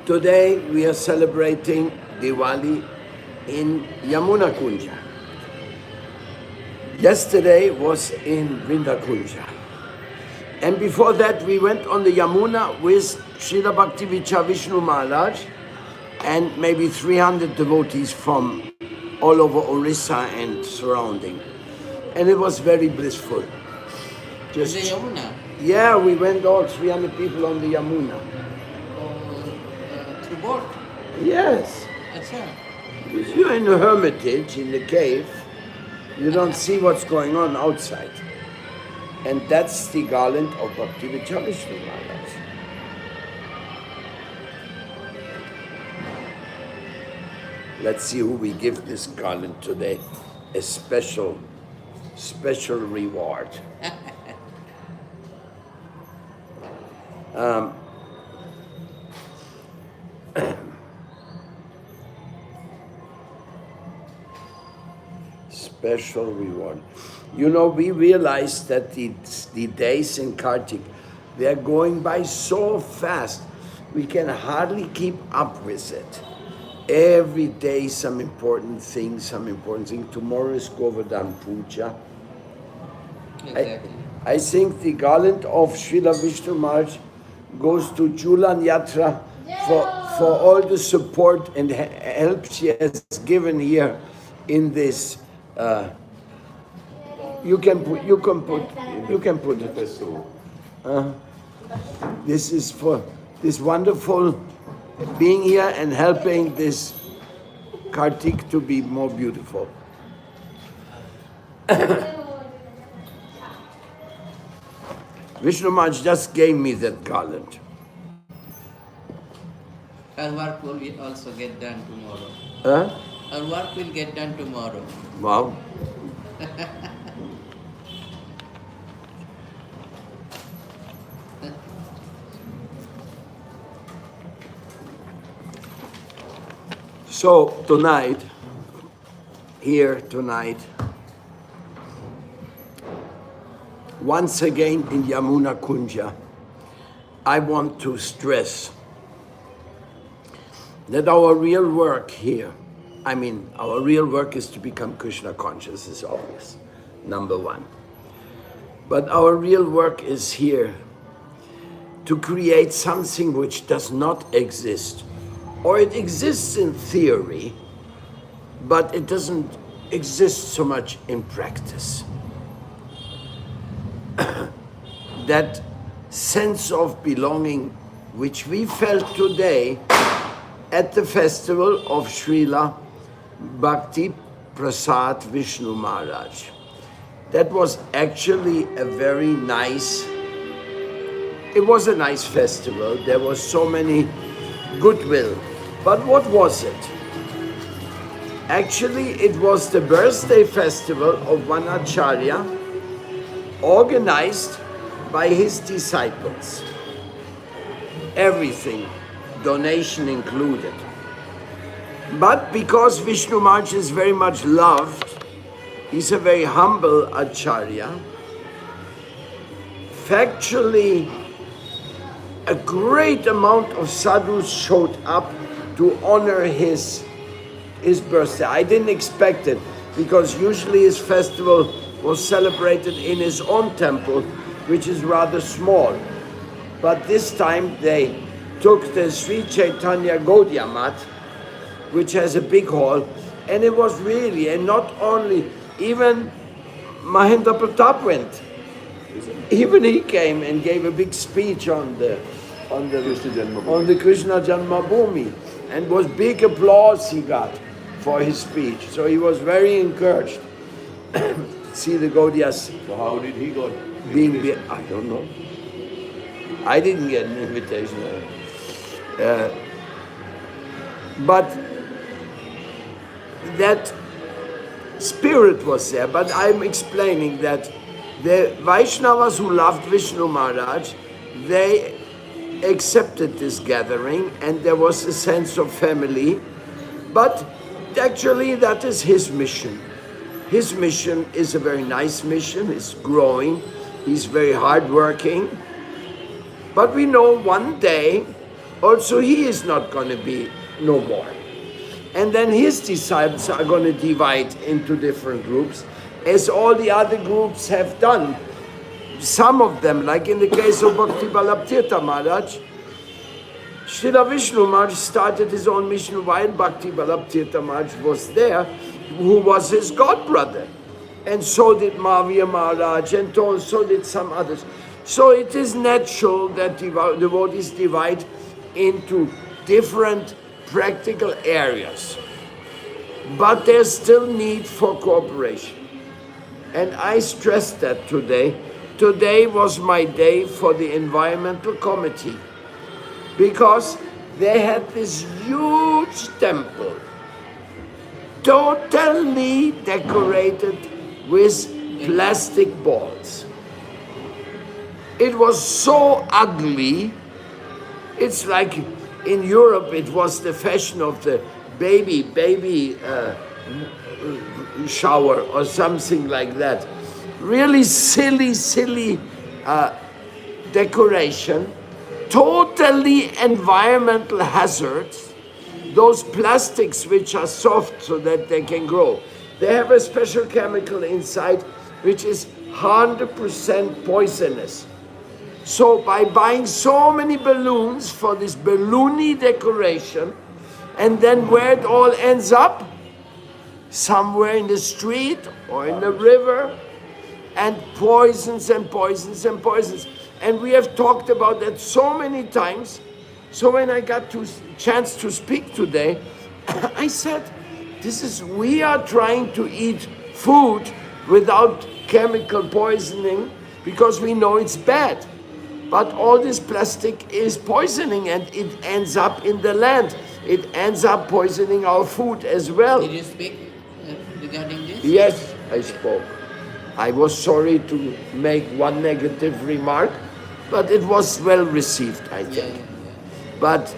Today we are celebrating Diwali in Yamuna Kunja. Yesterday was in Vrinda Kunja. And before that we went on the Yamuna with Srila Bhakti Vishnu Maharaj and maybe 300 devotees from all over Orissa and surrounding. And it was very blissful. Just the Yamuna? Yeah, we went all 300 people on the Yamuna. Through boat? Yes. Achha. Because you're in a hermitage, in the cave, you don't see what's going on outside. And that's the garland of Bhakti Vishnu Maharaj. Let's see who we give this garland today. A special reward. Special reward. You know, we realized that the days in Kartik, they're going by so fast, we can hardly keep up with it. Every day some important thing. Tomorrow is Govardhan Puja. Exactly. I think the garland of Srila Vishnu Maharaj goes to Julan Yatra for all the support and help she has given here in this. You can put it. This is for this wonderful being here and helping this Kartik to be more beautiful. Vishnu Maharaj just gave me that garland. Her work will also get done tomorrow. Huh? Her work will get done tomorrow. Wow. So tonight, once again in Yamuna Kunja, I want to stress that our real work here, our real work is to become Krishna conscious, is obvious, number one. But our real work is here to create something which does not exist, or it exists in theory, but it doesn't exist so much in practice. That sense of belonging which we felt today at the festival of Srila Bhakti Prasad Vishnu Maharaj. That was actually a very nice, it was a nice festival. There was so many goodwill. But what was it? Actually, it was the birthday festival of one Acharya, organized by his disciples. Everything, donation included. But because Vishnu Maharaj is very much loved, he's a very humble Acharya, factually a great amount of sadhus showed up to honor his birthday. I didn't expect it, because usually his festival was celebrated in his own temple, which is rather small. But this time they took the Sri Chaitanya Gaudiya Math, which has a big hall, and it was really, and not only, even Mahendra Pratap went. Even he came and gave a big speech on the Krishna Janmabhoomi, and was big applause he got for his speech. So he was very encouraged. See the Gaudiyas. So how did he got? I don't know. I didn't get an invitation. But that spirit was there. But I'm explaining that the Vaishnavas who loved Vishnu Maharaj, they accepted this gathering, and there was a sense of family. But actually that is his mission. His mission is a very nice mission. It's growing. He's very hardworking. But we know one day Also he is not going to be no more. And then his disciples are going to divide into different groups, as all the other groups have done. Some of them, like in the case of Bhakti Balabhtirtha Maharaj, Srila Vishnu Maharaj started his own mission while Bhakti Balabhtirtha Maharaj was there, who was his godbrother. And so did Mahavir Maharaj, and so did some others. So it is natural that devotees divide into different practical areas. But there's still need for cooperation. And I stressed that today. Today was my day for the environmental committee, because they had this huge temple, totally decorated with plastic balls. It was so ugly. It's like in Europe, it was the fashion of the baby shower or something like that. Really silly decoration. Totally environmental hazards. Those plastics which are soft so that they can grow. They have a special chemical inside which is 100% poisonous. So by buying so many balloons for this balloony decoration, and then where it all ends up, somewhere in the street or in the river, and poisons and poisons and poisons. And we have talked about that so many times. So when I got to chance to speak today, I said, we are trying to eat food without chemical poisoning because we know it's bad. But all this plastic is poisoning, and it ends up in the land. It ends up poisoning our food as well. Did you speak regarding this? Yes, I spoke. I was sorry to make one negative remark, but it was well received, I think. Yeah. But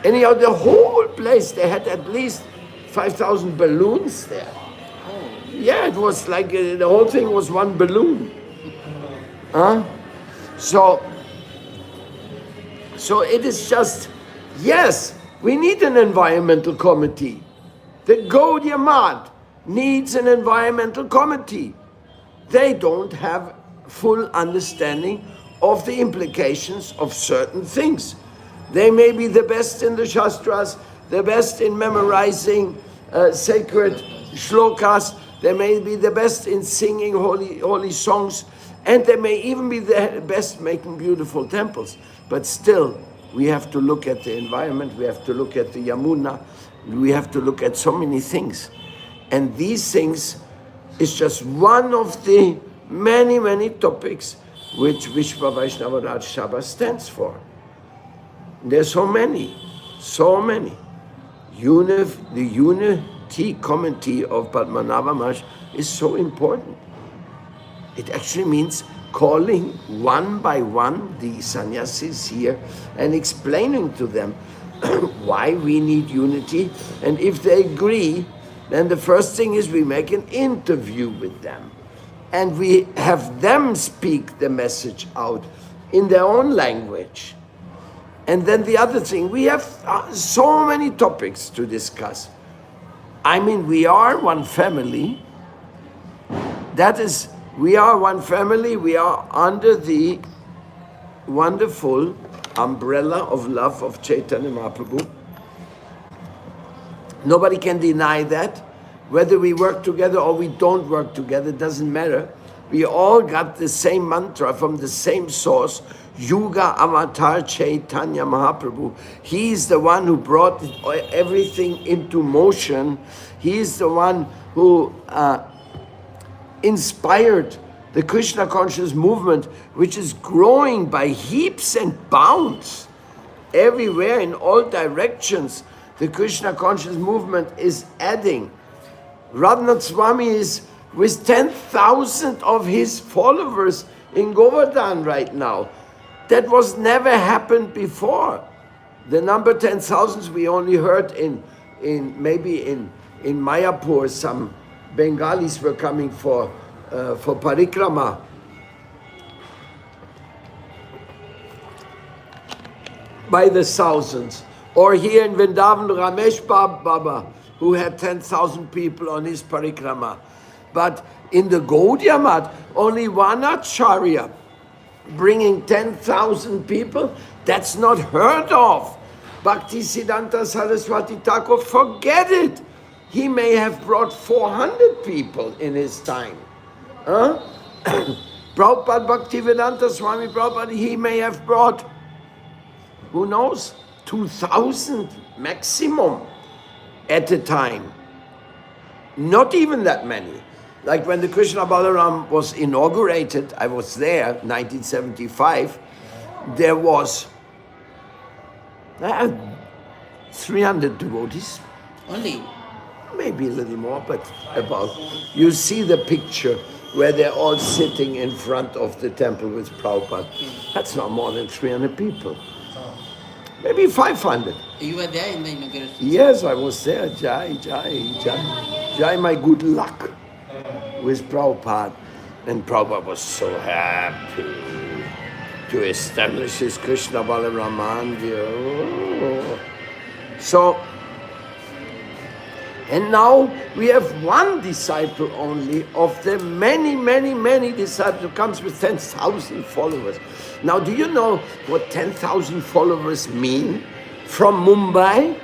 anyhow, the whole place, they had at least 5,000 balloons there. Oh. Yeah, it was like the whole thing was one balloon. Huh? So it is just, yes, we need an environmental committee. The Gaudiya Math needs an environmental committee. They don't have full understanding of the implications of certain things. They may be the best in the Shastras, the best in memorizing sacred shlokas, they may be the best in singing holy songs, and they may even be the best making beautiful temples. But still, we have to look at the environment, we have to look at the Yamuna, we have to look at so many things. And these things is just one of the many topics which Vishwa Vaishnava Raj Sabha stands for. There's so many. The unity committee of Padmanabha Maharaj is so important. It actually means calling one by one the sannyasis here and explaining to them why we need unity. And if they agree, then the first thing is we make an interview with them. And we have them speak the message out in their own language. And then the other thing, we have so many topics to discuss. I mean, we are one family. That is, we are one family. We are under the wonderful umbrella of love of Chaitanya Mahaprabhu. Nobody can deny that. Whether we work together or we don't work together, doesn't matter. We all got the same mantra from the same source, Yuga Avatar Chaitanya Mahaprabhu. He is the one who brought everything into motion. He is the one who inspired the Krishna conscious movement, which is growing by heaps and bounds. Everywhere, in all directions, the Krishna conscious movement is adding. Radhanath Swami is with 10,000 of his followers in Govardhan right now. That was never happened before. The number 10,000 we only heard in Mayapur. Some Bengalis were coming for parikrama. by the thousands. Or here in Vrindavan, Ramesh Baba, who had 10,000 people on his parikrama. But in the Gaudiya Math, only one Acharya bringing 10,000 people, that's not heard of. Bhaktisiddhanta Saraswati Thakur, forget it. He may have brought 400 people in his time. Huh? Prabhupada Bhaktivedanta Swami Prabhupada, he may have brought, who knows, 2,000 maximum at a time. Not even that many. Like when the Krishna Balaram was inaugurated, I was there, 1975, there was 300 devotees. Only? Maybe a little more, but about. You see the picture where they're all sitting in front of the temple with Prabhupada. That's not more than 300 people. Maybe 500. You were there in the inauguration? Yes, I was there. Jai, my good luck with Prabhupada. And Prabhupada was so happy to establish his Krishna Balaram Mandir. Oh. So, and now we have one disciple only of the many disciples who comes with 10,000 followers. Now, do you know what 10,000 followers mean from Mumbai?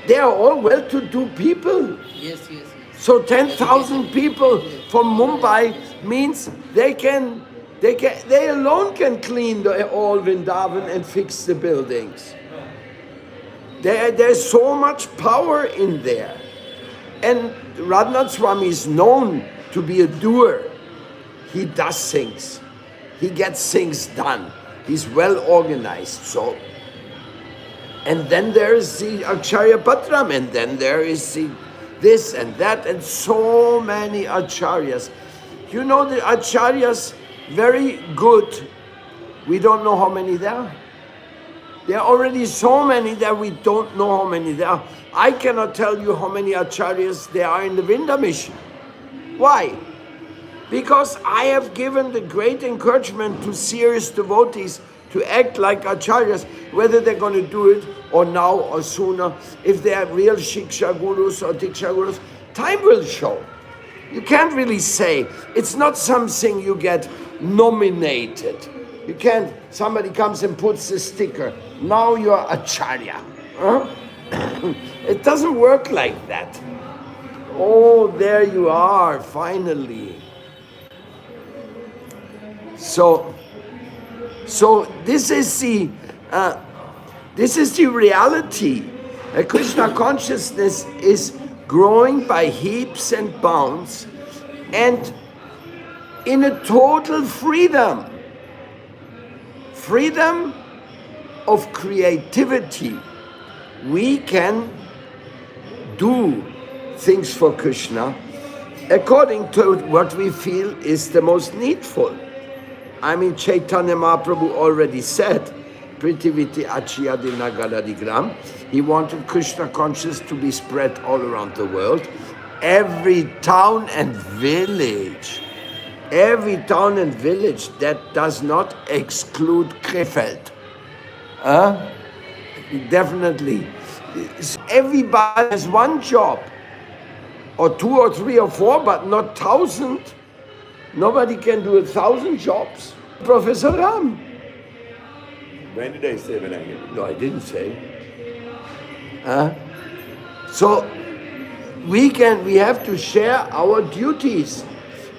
They are all well-to-do people. Yes. So 10,000 people from Mumbai means they alone can clean all Vrindavan and fix the buildings. There's so much power in there. And Radhanath Swami is known to be a doer. He does things. He gets things done. He's well organized. So, and then there is the Acharya Patram, and then there is the this and that, and so many Acharyas. You know the Acharyas, very good. We don't know how many there are. There are already so many that we don't know how many there are. I cannot tell you how many Acharyas there are in the Vrinda mission. Why? Because I have given the great encouragement to serious devotees to act like Acharyas, whether they're going to do it or now or sooner. If they are real Shiksha Gurus or Diksha Gurus, time will show. You can't really say. It's not something you get nominated. You can't, somebody comes and puts a sticker, now you're Acharya. Huh? It doesn't work like that. Oh, there you are, finally. So this is the reality. Krishna consciousness is growing by heaps and bounds, and in a total freedom of creativity. We can do things for Krishna according to what we feel is the most needful. I mean, Chaitanya Mahaprabhu already said, Prithiviti Achiyadi Nagaradigram. He wanted Krishna consciousness to be spread all around the world. Every town and village. That does not exclude Krefeld. Definitely. Everybody has one job. Or 2 or 3 or 4, but not 1,000. Nobody can do 1,000 jobs. Professor Ram. When did I say when I get? No, I didn't say. So we have to share our duties,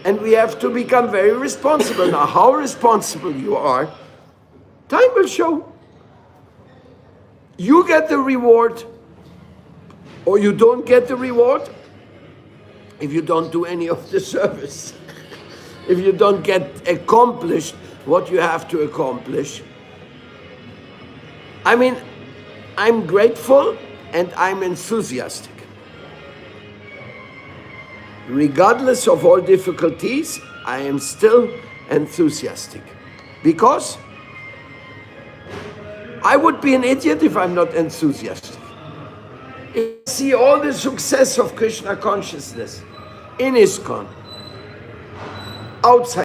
and we have to become very responsible. Now, how responsible you are, time will show. You get the reward, or you don't get the reward if you don't do any of the service. If you don't get accomplished what you have to accomplish. I mean, I'm grateful and I'm enthusiastic. Regardless of all difficulties, I am still enthusiastic. Because I would be an idiot if I'm not enthusiastic. I see all the success of Krishna consciousness in ISKCON, outside